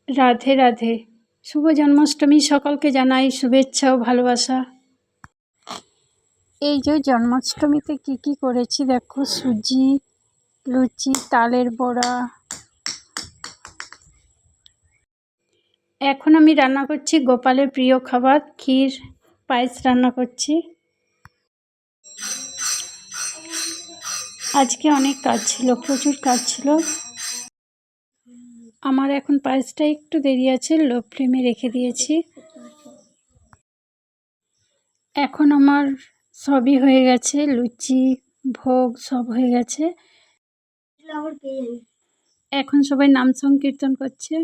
রাধে রাধে। শুভ জন্মাষ্টমী। সকলকে জানাই শুভেচ্ছা ও ভালোবাসা। এই যে জন্মাষ্টমীতে কি করেছি দেখো, সুজি, লুচি, তালের বড়া। এখন আমি রান্না করছি গোপালের প্রিয় খাবার ক্ষীর পায়েস রান্না করছি। আজকে অনেক কাজ ছিল, প্রচুর কাজ ছিল। আমার এখন পায়েসটা একটু দেরি আছে, লো ফ্লেমে রেখে দিয়েছি। এখন আমার সবই হয়ে গেছে, লুচি ভোগ সব হয়ে গেছে। এখন সবাই নাম সংকীর্তন করছে।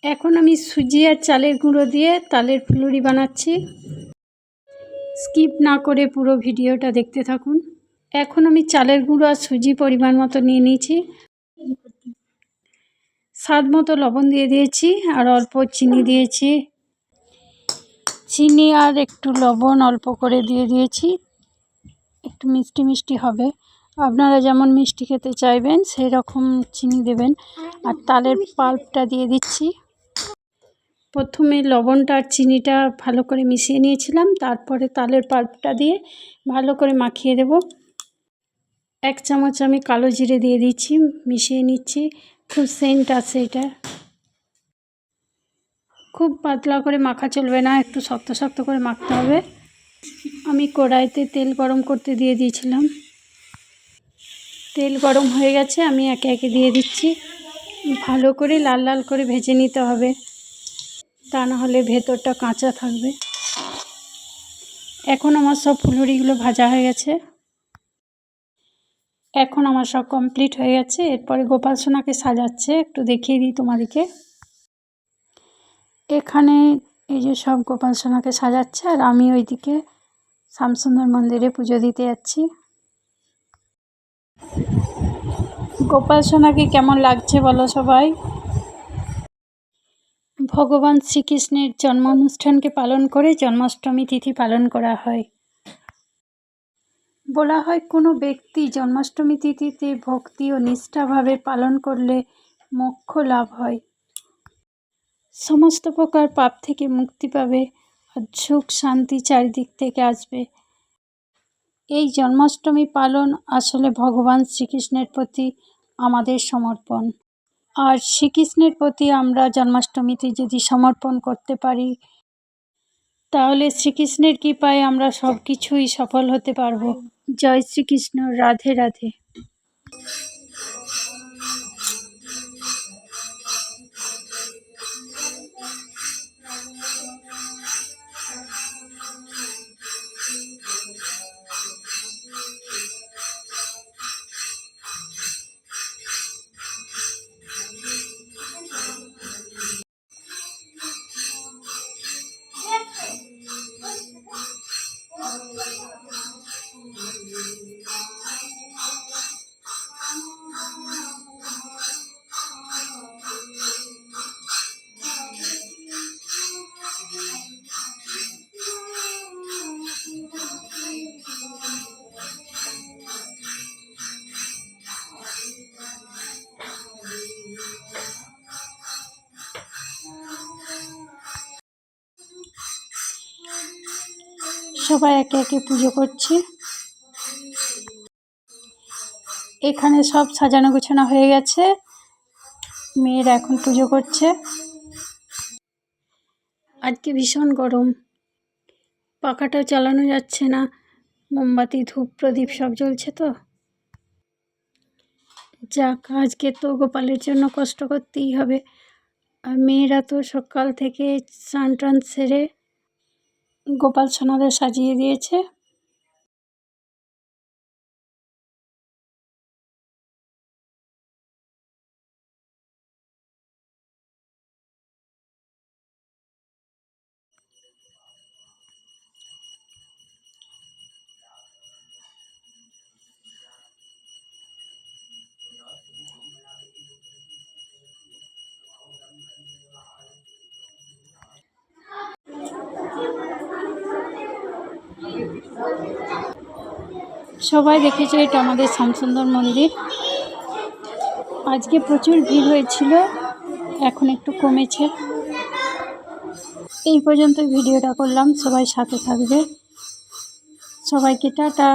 এখন আমি সুজি আর চালের গুঁড়ো দিয়ে তালের ফুলুরি বানাচ্ছি। স্কিপ না করে পুরো ভিডিওটা দেখতে থাকুন। এখন আমি চালের গুঁড়ো আর সুজি পরিমাণ মতো নিয়ে নিয়েছি। স্বাদ মতো লবণ দিয়ে দিয়েছি আর অল্প চিনি দিয়েছি। চিনি আর একটু লবণ অল্প করে দিয়ে দিয়েছি, একটু মিষ্টি মিষ্টি হবে। আপনারা যেমন মিষ্টি খেতে চাইবেন সেই রকম চিনি দেবেন। আর তালের পাল্পটা দিয়ে দিচ্ছি। প্রথমে লবণটা আর চিনিটা ভালো করে মিশিয়ে নিয়েছিলাম, তারপরে তালের পাল্পটা দিয়ে ভালো করে মাখিয়ে দেব। 1 চামচ আমি কালো জিরে দিয়ে দিচ্ছি, মিশিয়ে নিচ্ছি। খুব সেন্ট আছে এটা। খুব পাতলা করে মাখা চলবে না, একটু শক্ত শক্ত করে মাখতে হবে। আমি কড়াইতে তেল গরম করতে দিয়ে দিয়েছিলাম। তেল গরম হয়ে গেছে, আমি একে একে দিয়ে দিচ্ছি। ভালো করে লাল লাল করে ভেজে নিতে হবে, তা না হলে ভেতরটা কাঁচা থাকবে। এখন আমার সব ফুলুরিগুলো ভাজা হয়ে গেছে। এখন আমার সব কমপ্লিট হয়ে গেছে। এরপরে গোপাল সোনাকে সাজাচ্ছে, একটু দেখিয়ে দিই তোমাদেরকে। এখানে এই যে সব গোপাল সোনাকে সাজাচ্ছে, আর আমি ওইদিকে শ্যামসুন্দর মন্দিরে পুজো দিতে যাচ্ছি। গোপাল সোনাকে কেমন লাগছে বলো সবাই। ভগবান শ্রীকৃষ্ণের জন্ম অনুষ্ঠানকে পালন করে জন্মাষ্টমী তিথি পালন করা হয়। বলা হয় কোনো ব্যক্তি জন্মাষ্টমী তিথিতে ভক্তি ও নিষ্ঠাভাবে পালন করলে মোক্ষ লাভ হয়, সমস্ত প্রকার পাপ থেকে মুক্তি পাবে আর সুখ শান্তি চারিদিক থেকে আসবে। এই জন্মাষ্টমী পালন আসলে ভগবান শ্রীকৃষ্ণের প্রতি আমাদের সমর্পণ। আর শ্রীকৃষ্ণের প্রতি আমরা জন্মাষ্টমীতে যদি সমর্পণ করতে পারি, তাহলে শ্রীকৃষ্ণের কৃপায় আমরা সব কিছুই সফল হতে পারবো। জয় শ্রীকৃষ্ণ। রাধে রাধে। সবাই একে একে পুজো করছে। এখানে সব সাজানো গোছানো হয়ে গেছে, মেয়েরা এখন পুজো করছে। আজকে ভীষণ গরম, পাখাটাও চালানো যাচ্ছে না, মোমবাতি ধূপ প্রদীপ সব জ্বলছে। তো যাক, আজকে তো গোপালের জন্য কষ্ট করতেই হবে। আর মেয়েরা তো সকাল থেকে স্নান টান সেরে গোপাল সোনাদের সাজিয়ে দিয়েছে। সবাই দেখেছে এটা আমাদের শ্যামসুন্দর মন্দির। আজকে প্রচুর ভিড় হয়েছিল, এখন একটু কমেছে। এই পর্যন্ত ভিডিওটা করলাম, সবাই সাথে থাকবে। সবাইকে টাটা।